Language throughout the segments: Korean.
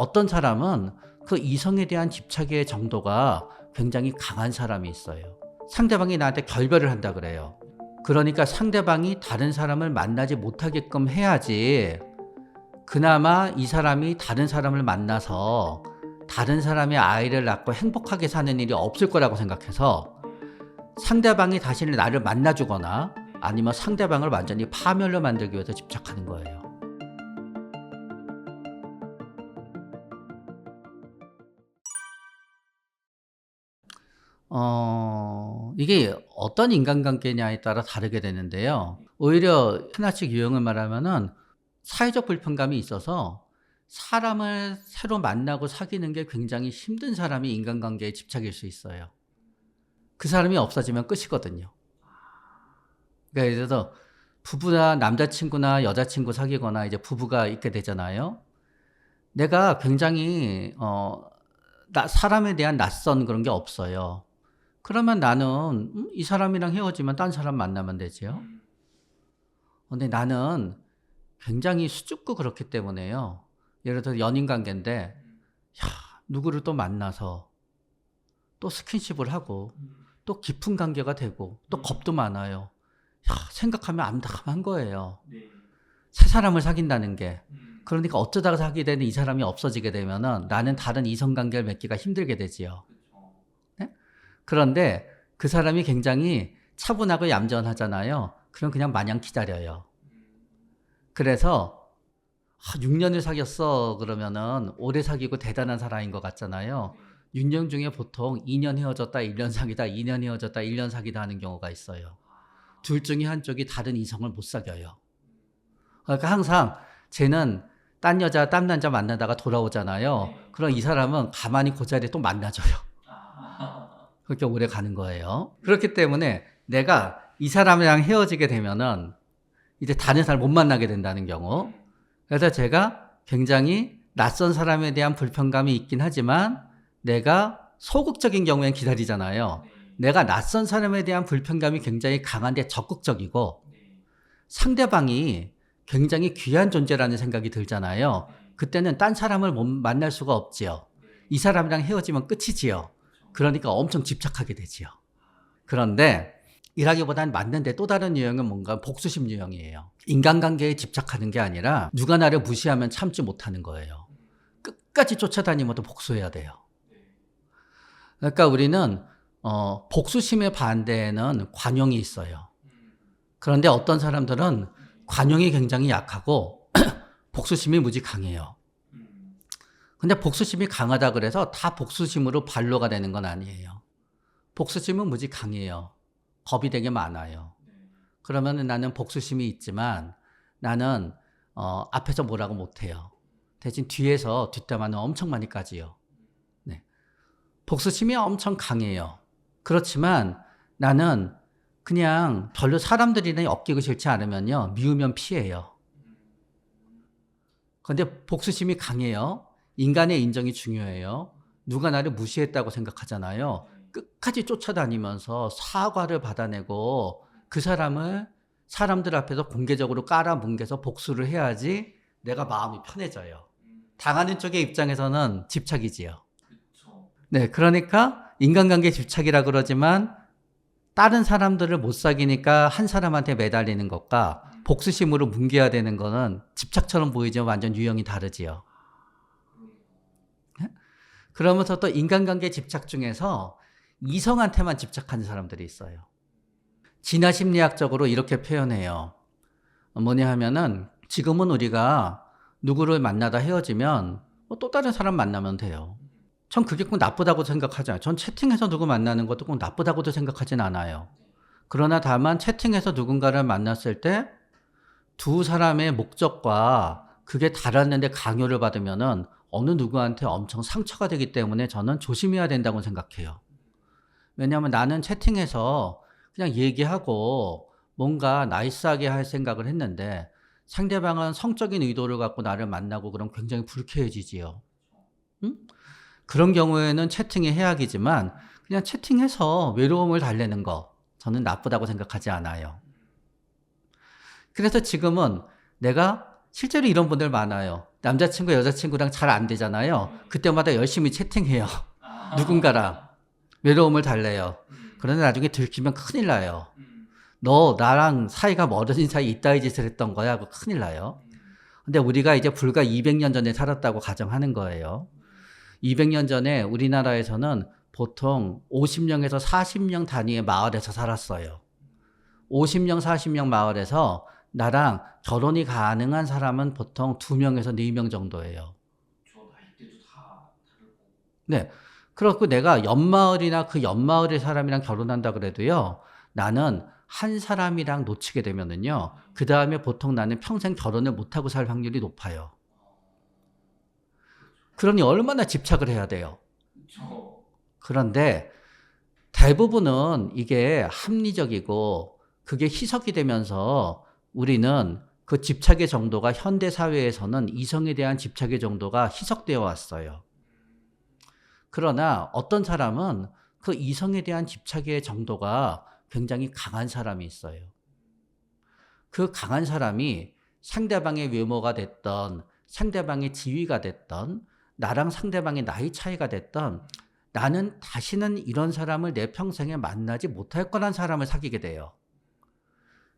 어떤 사람은 그 이성에 대한 집착의 정도가 굉장히 강한 사람이 있어요. 상대방이 나한테 결별을 한다 그래요. 그러니까 상대방이 다른 사람을 만나지 못하게끔 해야지 그나마 이 사람이 다른 사람을 만나서 다른 사람의 아이를 낳고 행복하게 사는 일이 없을 거라고 생각해서 상대방이 다시 나를 만나주거나 아니면 상대방을 완전히 파멸로 만들기 위해서 집착하는 거예요. 이게 어떤 인간관계냐에 따라 다르게 되는데요. 오히려 하나씩 유형을 말하면은 사회적 불편감이 있어서 사람을 새로 만나고 사귀는 게 굉장히 힘든 사람이 인간관계에 집착일 수 있어요. 그 사람이 없어지면 끝이거든요. 그러니까 예를 들어서 부부나 남자친구나 여자친구 사귀거나 이제 부부가 있게 되잖아요. 내가 굉장히 사람에 대한 낯선 그런 게 없어요. 그러면 나는 이 사람이랑 헤어지면 딴 사람 만나면 되지요. 근데 나는 굉장히 수줍고 그렇기 때문에요. 예를 들어 연인 관계인데 누구를 또 만나서 또 스킨십을 하고 또 깊은 관계가 되고 또 겁도 많아요. 생각하면 암담한 거예요. 새 사람을 사귄다는 게. 그러니까 어쩌다가 사귀게 되는 이 사람이 없어지게 되면은 나는 다른 이성관계를 맺기가 힘들게 되지요. 네? 그런데 그 사람이 굉장히 차분하고 얌전하잖아요. 그럼 그냥 마냥 기다려요. 그래서 6년을 사귀었어 그러면은 오래 사귀고 대단한 사람인 것 같잖아요. 6년 중에 보통 2년 헤어졌다 1년 사귀다 2년 헤어졌다 1년 사귀다 하는 경우가 있어요. 둘 중에 한쪽이 다른 이성을 못 사귀어요. 그러니까 항상 쟤는 딴 여자 딴 남자 만나다가 돌아오잖아요. 그럼 이 사람은 가만히 그 자리에 또 만나줘요. 그렇게 오래 가는 거예요. 그렇기 때문에 내가 이 사람이랑 헤어지게 되면은 이제 다른 사람 못 만나게 된다는 경우. 그래서 제가 굉장히 낯선 사람에 대한 불편감이 있긴 하지만 내가 소극적인 경우엔 기다리잖아요. 내가 낯선 사람에 대한 불편감이 굉장히 강한데 적극적이고 상대방이 굉장히 귀한 존재라는 생각이 들잖아요. 그때는 딴 사람을 못 만날 수가 없지요. 이 사람이랑 헤어지면 끝이지요. 그러니까 엄청 집착하게 되지요. 그런데 일하기보다는 맞는데 또 다른 유형은 뭔가 복수심 유형이에요. 인간관계에 집착하는 게 아니라 누가 나를 무시하면 참지 못하는 거예요. 끝까지 쫓아다니면서 복수해야 돼요. 그러니까 우리는 복수심의 반대에는 관용이 있어요. 그런데 어떤 사람들은 관용이 굉장히 약하고 복수심이 무지 강해요. 근데 복수심이 강하다 그래서 다 복수심으로 반로가 되는 건 아니에요. 복수심은 무지 강해요. 겁이 되게 많아요. 그러면 나는 복수심이 있지만 나는 앞에서 뭐라고 못해요. 대신 뒤에서 뒷담화는 엄청 많이 까지요. 네. 복수심이 엄청 강해요. 그렇지만 나는 그냥 별로 사람들이랑 엮이고 싫지 않으면요. 미우면 피해요. 그런데 복수심이 강해요. 인간의 인정이 중요해요. 누가 나를 무시했다고 생각하잖아요. 끝까지 쫓아다니면서 사과를 받아내고 그 사람을 사람들 앞에서 공개적으로 깔아뭉개서 복수를 해야지 내가 마음이 편해져요. 당하는 쪽의 입장에서는 집착이지요. 네, 그러니까 인간관계 집착이라 그러지만 다른 사람들을 못 사귀니까 한 사람한테 매달리는 것과 복수심으로 뭉개야 되는 거는 집착처럼 보이지만 완전 유형이 다르지요. 네? 그러면서 또 인간관계 집착 중에서 이성한테만 집착하는 사람들이 있어요. 진화심리학적으로 이렇게 표현해요. 뭐냐 하면은 지금은 우리가 누구를 만나다 헤어지면 또 다른 사람 만나면 돼요. 전 그게 꼭 나쁘다고 생각하지 않아요. 전 채팅해서 누구 만나는 것도 꼭 나쁘다고도 생각하진 않아요. 그러나 다만 채팅해서 누군가를 만났을 때 두 사람의 목적과 그게 달랐는데 강요를 받으면은 어느 누구한테 엄청 상처가 되기 때문에 저는 조심해야 된다고 생각해요. 왜냐하면 나는 채팅해서 그냥 얘기하고 뭔가 나이스하게 할 생각을 했는데 상대방은 성적인 의도를 갖고 나를 만나고 그럼 굉장히 불쾌해지지요. 응? 그런 경우에는 채팅이 해악이지만 그냥 채팅해서 외로움을 달래는 거 저는 나쁘다고 생각하지 않아요. 그래서 지금은 내가 실제로 이런 분들 많아요. 남자친구, 여자친구랑 잘 안 되잖아요. 그때마다 열심히 채팅해요. 누군가랑. 외로움을 달래요. 그런데 나중에 들키면 큰일 나요. 너 나랑 사이가 멀어진 사이 이따위 짓을 했던 거야 하고 큰일 나요. 근데 우리가 이제 불과 200년 전에 살았다고 가정하는 거예요. 200년 전에 우리나라에서는 보통 50명에서 40명 단위의 마을에서 살았어요. 50명, 40명 마을에서 나랑 결혼이 가능한 사람은 보통 2명에서 4명 정도예요. 저 나이대도 다 다르고. 네. 그렇고 내가 옆마을이나 그 옆마을의 사람이랑 결혼한다 그래도요. 나는 한 사람이랑 놓치게 되면은요. 그 다음에 보통 나는 평생 결혼을 못하고 살 확률이 높아요. 그러니 얼마나 집착을 해야 돼요. 그쵸. 그런데 대부분은 이게 합리적이고 그게 희석이 되면서 우리는 그 집착의 정도가 현대 사회에서는 이성에 대한 집착의 정도가 희석되어 왔어요. 그러나 어떤 사람은 그 이성에 대한 집착의 정도가 굉장히 강한 사람이 있어요. 그 강한 사람이 상대방의 외모가 됐던, 상대방의 지위가 됐던, 나랑 상대방의 나이 차이가 됐던, 나는 다시는 이런 사람을 내 평생에 만나지 못할 거란 사람을 사귀게 돼요.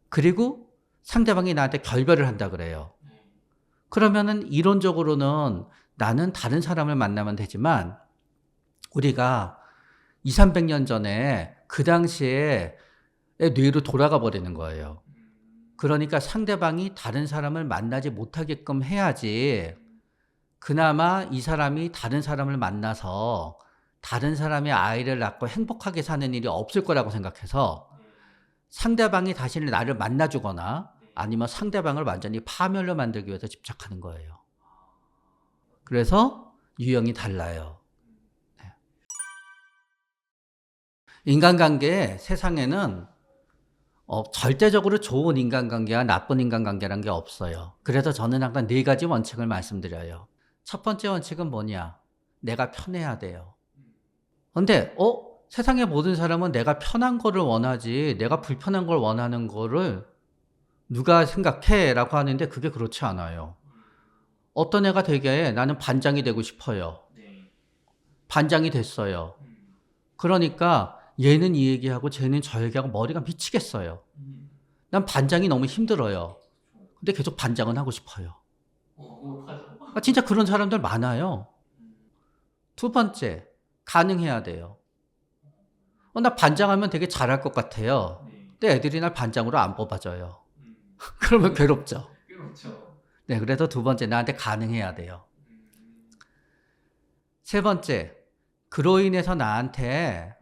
그리고 상대방이 나한테 결별을 한다 그래요. 그러면은 이론적으로는 나는 다른 사람을 만나면 되지만 우리가 2, 300년 전에 그 당시에 뇌로 돌아가 버리는 거예요. 그러니까 상대방이 다른 사람을 만나지 못하게끔 해야지 그나마 이 사람이 다른 사람을 만나서 다른 사람의 아이를 낳고 행복하게 사는 일이 없을 거라고 생각해서 상대방이 다시는 나를 만나주거나 아니면 상대방을 완전히 파멸로 만들기 위해서 집착하는 거예요. 그래서 유형이 달라요. 네. 인간관계 세상에는 절대적으로 좋은 인간관계와 나쁜 인간관계라는 게 없어요. 그래서 저는 항상 4가지 원칙을 말씀드려요. 첫 번째 원칙은 뭐냐? 내가 편해야 돼요. 근데 세상의 모든 사람은 내가 편한 거를 원하지 내가 불편한 걸 원하는 거를 누가 생각해? 라고 하는데 그게 그렇지 않아요. 어떤 애가 되게 나는 반장이 되고 싶어요. 네. 반장이 됐어요. 그러니까 얘는 이 얘기하고 쟤는 저 얘기하고 머리가 미치겠어요. 난 반장이 너무 힘들어요. 근데 계속 반장은 하고 싶어요. 맞아. 진짜 그런 사람들 많아요. 두 번째, 가능해야 돼요. 나 반장하면 되게 잘할 것 같아요. 네. 근데 애들이 날 반장으로 안 뽑아줘요. 그러면 괴롭죠. 그렇죠. 네, 그래서 두 번째, 나한테 가능해야 돼요. 세 번째, 그로 인해서 나한테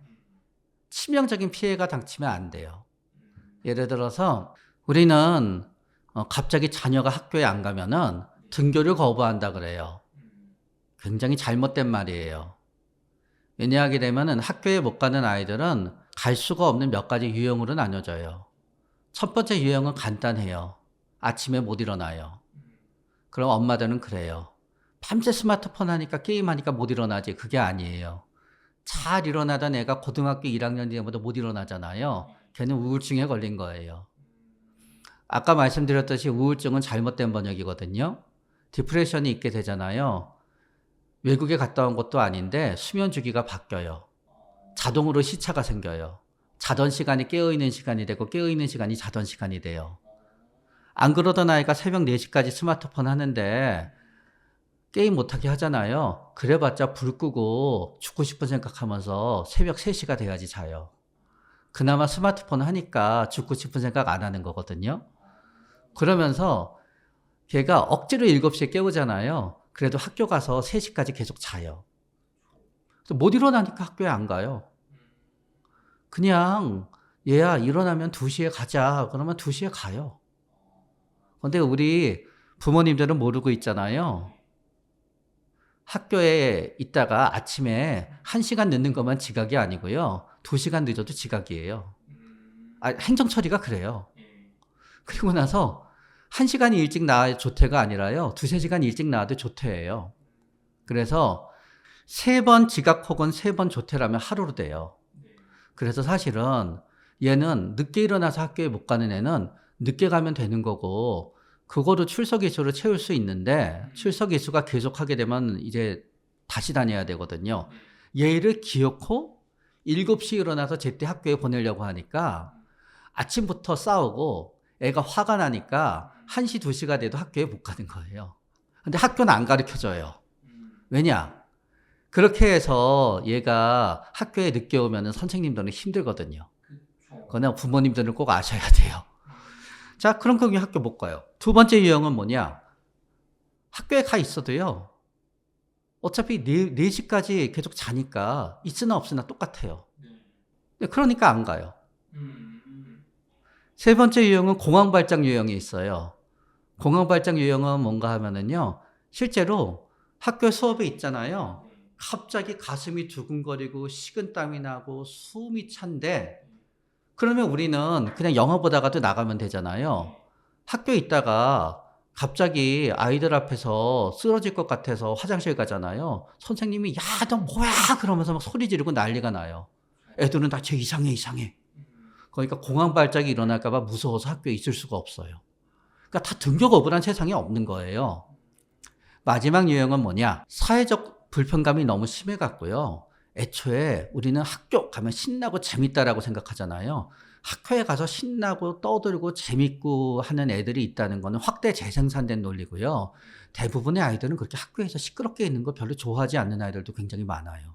치명적인 피해가 닥치면 안 돼요. 예를 들어서 우리는 갑자기 자녀가 학교에 안 가면은 등교를 거부한다 그래요. 굉장히 잘못된 말이에요. 왜냐하게 되면은 학교에 못 가는 아이들은 갈 수가 없는 몇 가지 유형으로 나눠져요. 첫 번째 유형은 간단해요. 아침에 못 일어나요. 그럼 엄마들은 그래요. 밤새 스마트폰 하니까 게임하니까 못 일어나지. 그게 아니에요. 잘 일어나던 애가 고등학교 1학년 뒤에부터 못 일어나잖아요. 걔는 우울증에 걸린 거예요. 아까 말씀드렸듯이 우울증은 잘못된 번역이거든요. 디프레션이 있게 되잖아요. 외국에 갔다 온 것도 아닌데 수면 주기가 바뀌어요. 자동으로 시차가 생겨요. 자던 시간이 깨어있는 시간이 되고 깨어있는 시간이 자던 시간이 돼요. 안 그러던 아이가 새벽 4시까지 스마트폰 하는데 게임 못하게 하잖아요. 그래봤자 불 끄고 죽고 싶은 생각하면서 새벽 3시가 돼야지 자요. 그나마 스마트폰 하니까 죽고 싶은 생각 안 하는 거거든요. 그러면서 걔가 억지로 7시에 깨우잖아요. 그래도 학교 가서 3시까지 계속 자요. 그래서 못 일어나니까 학교에 안 가요. 그냥 얘야 일어나면 2시에 가자. 그러면 2시에 가요. 근데 우리 부모님들은 모르고 있잖아요. 학교에 있다가 아침에 1시간 늦는 것만 지각이 아니고요. 2시간 늦어도 지각이에요. 행정 처리가 그래요. 그리고 나서 1시간이 일찍 나와야 조퇴가 아니라요. 2-3시간 일찍 나와도 조퇴예요. 그래서 3번 지각 혹은 3번 조퇴라면 하루로 돼요. 그래서 사실은 얘는 늦게 일어나서 학교에 못 가는 애는 늦게 가면 되는 거고 그거도 출석 일수로 채울 수 있는데 출석 일수가 계속하게 되면 이제 다시 다녀야 되거든요. 얘를 기어코 7시에 일어나서 제때 학교에 보내려고 하니까 아침부터 싸우고 애가 화가 나니까 1시, 2시가 돼도 학교에 못 가는 거예요. 근데 학교는 안 가르쳐줘요. 왜냐? 그렇게 해서 얘가 학교에 늦게 오면 선생님들은 힘들거든요. 그쵸. 그거는 부모님들은 꼭 아셔야 돼요. 자, 그런 경우에 학교 못 가요. 두 번째 유형은 뭐냐? 학교에 가 있어도요. 어차피 4시까지 계속 자니까 있으나 없으나 똑같아요. 네. 그러니까 안 가요. 음. 세 번째 유형은 공황발작 유형이 있어요. 공황발작 유형은 뭔가 하면은요. 실제로 학교 수업에 있잖아요. 네. 갑자기 가슴이 두근거리고 식은땀이 나고 숨이 찬데 그러면 우리는 그냥 영화 보다가도 나가면 되잖아요. 학교에 있다가 갑자기 아이들 앞에서 쓰러질 것 같아서 화장실 가잖아요. 선생님이 야, 너 뭐야? 그러면서 막 소리 지르고 난리가 나요. 애들은 다 쟤 이상해. 그러니까 공황발작이 일어날까 봐 무서워서 학교에 있을 수가 없어요. 그러니까 다 등교거부란 세상에 없는 거예요. 마지막 유형은 뭐냐? 사회적 불편감이 너무 심해 갖고요. 애초에 우리는 학교 가면 신나고 재밌다라고 생각하잖아요. 학교에 가서 신나고 떠들고 재밌고 하는 애들이 있다는 거는 확대 재생산된 논리고요. 대부분의 아이들은 그렇게 학교에서 시끄럽게 있는 거 별로 좋아하지 않는 아이들도 굉장히 많아요.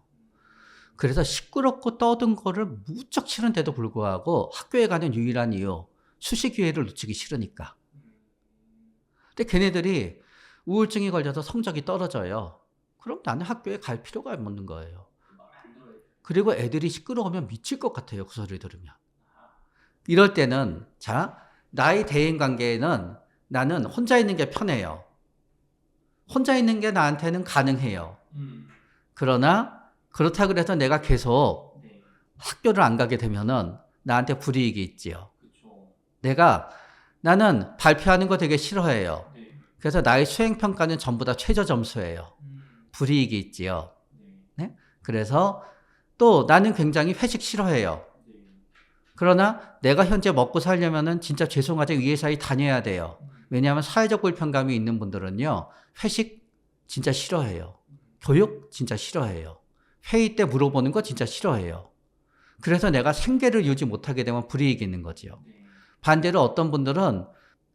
그래서 시끄럽고 떠든 거를 무척 싫은데도 불구하고 학교에 가는 유일한 이유, 수시 기회를 놓치기 싫으니까. 근데 걔네들이 우울증이 걸려서 성적이 떨어져요. 그럼 나는 학교에 갈 필요가 없는 거예요. 그리고 애들이 시끄러우면 미칠 것 같아요. 그 소리를 들으면. 이럴 때는 자, 나의 대인 관계에는 나는 혼자 있는 게 편해요. 혼자 있는 게 나한테는 가능해요. 그러나 그렇다 그래서 내가 계속 네. 학교를 안 가게 되면은 나한테 불이익이 있지요. 그쵸. 나는 발표하는 거 되게 싫어해요. 네. 그래서 나의 수행평가는 전부 다 최저 점수예요. 불이익이 있지요. 네. 네? 그래서 또 나는 굉장히 회식 싫어해요. 네. 그러나 내가 현재 먹고 살려면은 진짜 죄송하지만 이 회사에 다녀야 돼요. 왜냐하면 사회적 불편감이 있는 분들은요. 회식 진짜 싫어해요. 교육 진짜 싫어해요. 회의 때 물어보는 거 진짜 싫어해요. 그래서 내가 생계를 유지 못하게 되면 불이익이 있는 거지요. 네. 반대로 어떤 분들은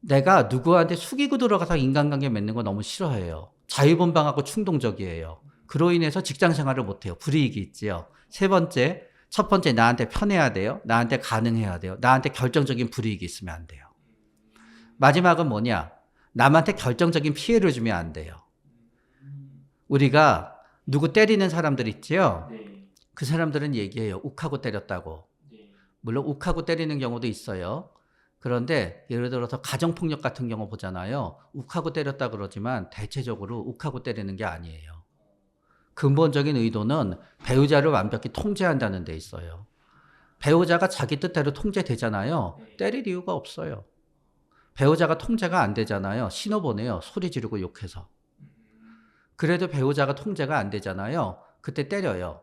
내가 누구한테 숙이고 들어가서 인간관계 맺는 거 너무 싫어해요. 자유분방하고 충동적이에요. 그로 인해서 직장 생활을 못해요. 불이익이 있지요. 세 번째, 첫 번째 나한테 편해야 돼요. 나한테 가능해야 돼요. 나한테 결정적인 불이익이 있으면 안 돼요. 마지막은 뭐냐? 남한테 결정적인 피해를 주면 안 돼요. 우리가 누구 때리는 사람들 있지요? 네. 그 사람들은 얘기해요. 욱하고 때렸다고. 네. 물론 욱하고 때리는 경우도 있어요. 그런데 예를 들어서 가정폭력 같은 경우 보잖아요. 욱하고 때렸다 그러지만 대체적으로 욱하고 때리는 게 아니에요. 근본적인 의도는 배우자를 완벽히 통제한다는 데 있어요. 배우자가 자기 뜻대로 통제되잖아요. 때릴 이유가 없어요. 배우자가 통제가 안 되잖아요. 신호 보내요. 소리 지르고 욕해서. 그래도 배우자가 통제가 안 되잖아요. 그때 때려요.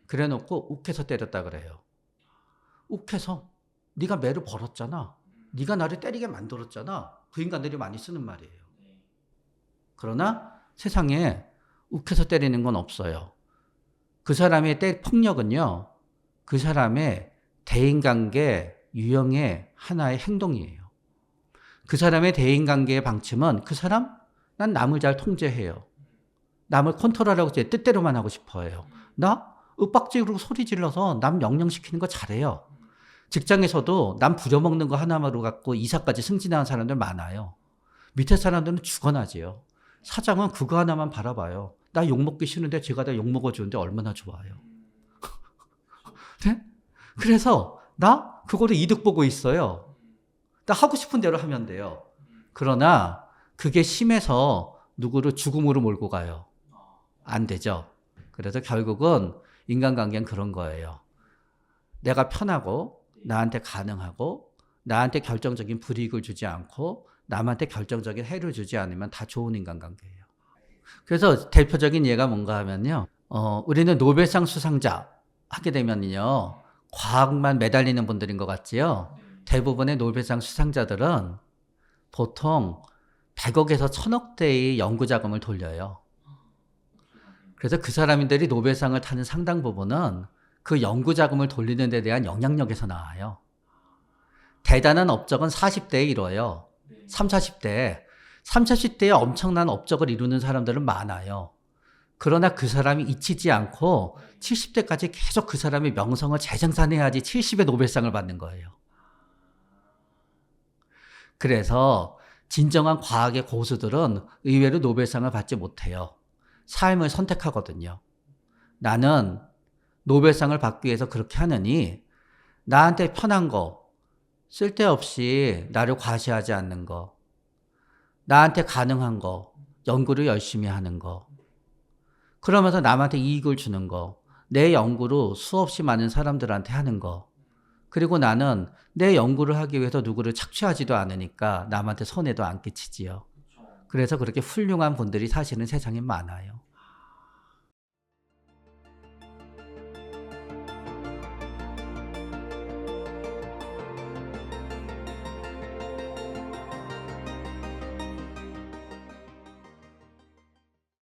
그래 놓고 욱해서 때렸다 그래요. 욱해서 네가 매를 벌었잖아. 네가 나를 때리게 만들었잖아. 그 인간들이 많이 쓰는 말이에요. 그러나 세상에 욱해서 때리는 건 없어요. 그 사람의 폭력은요. 그 사람의 대인관계 유형의 하나의 행동이에요. 그 사람의 대인관계의 방침은 그 사람? 난 남을 잘 통제해요. 남을 컨트롤하고 제 뜻대로만 하고 싶어해요. 나 윽박지르고 소리 질러서 남 명령시키는 거 잘해요. 직장에서도 남 부려먹는 거 하나만으로 갖고 이사까지 승진하는 사람들 많아요. 밑에 사람들은 죽어나지요. 사장은 그거 하나만 바라봐요. 나 욕먹기 싫은데 제가 다 욕먹어주는데 얼마나 좋아요. 네? 그래서 나 그거를 이득 보고 있어요. 나 하고 싶은 대로 하면 돼요. 그러나 그게 심해서 누구를 죽음으로 몰고 가요. 안 되죠. 그래서 결국은 인간관계는 그런 거예요. 내가 편하고 나한테 가능하고 나한테 결정적인 불이익을 주지 않고 남한테 결정적인 해를 주지 않으면 다 좋은 인간관계예요. 그래서 대표적인 예가 뭔가 하면요. 우리는 노벨상 수상자 하게 되면요. 과학만 매달리는 분들인 것 같지요. 대부분의 노벨상 수상자들은 보통 100억에서 1000억대의 연구 자금을 돌려요. 그래서 그 사람들이 노벨상을 타는 상당 부분은 그 연구 자금을 돌리는 데 대한 영향력에서 나와요. 대단한 업적은 40대에 이뤄요. 네. 30, 40대. 30, 40대에 엄청난 업적을 이루는 사람들은 많아요. 그러나 그 사람이 잊히지 않고 70대까지 계속 그 사람의 명성을 재생산해야지 70의 노벨상을 받는 거예요. 그래서 진정한 과학의 고수들은 의외로 노벨상을 받지 못해요. 삶을 선택하거든요. 나는 노벨상을 받기 위해서 그렇게 하느니 나한테 편한 거, 쓸데없이 나를 과시하지 않는 거, 나한테 가능한 거, 연구를 열심히 하는 거, 그러면서 남한테 이익을 주는 거, 내 연구로 수없이 많은 사람들한테 하는 거, 그리고 나는 내 연구를 하기 위해서 누구를 착취하지도 않으니까 남한테 손해도 안 끼치지요. 그쵸. 그래서 그렇게 훌륭한 분들이 사실은 세상에 많아요.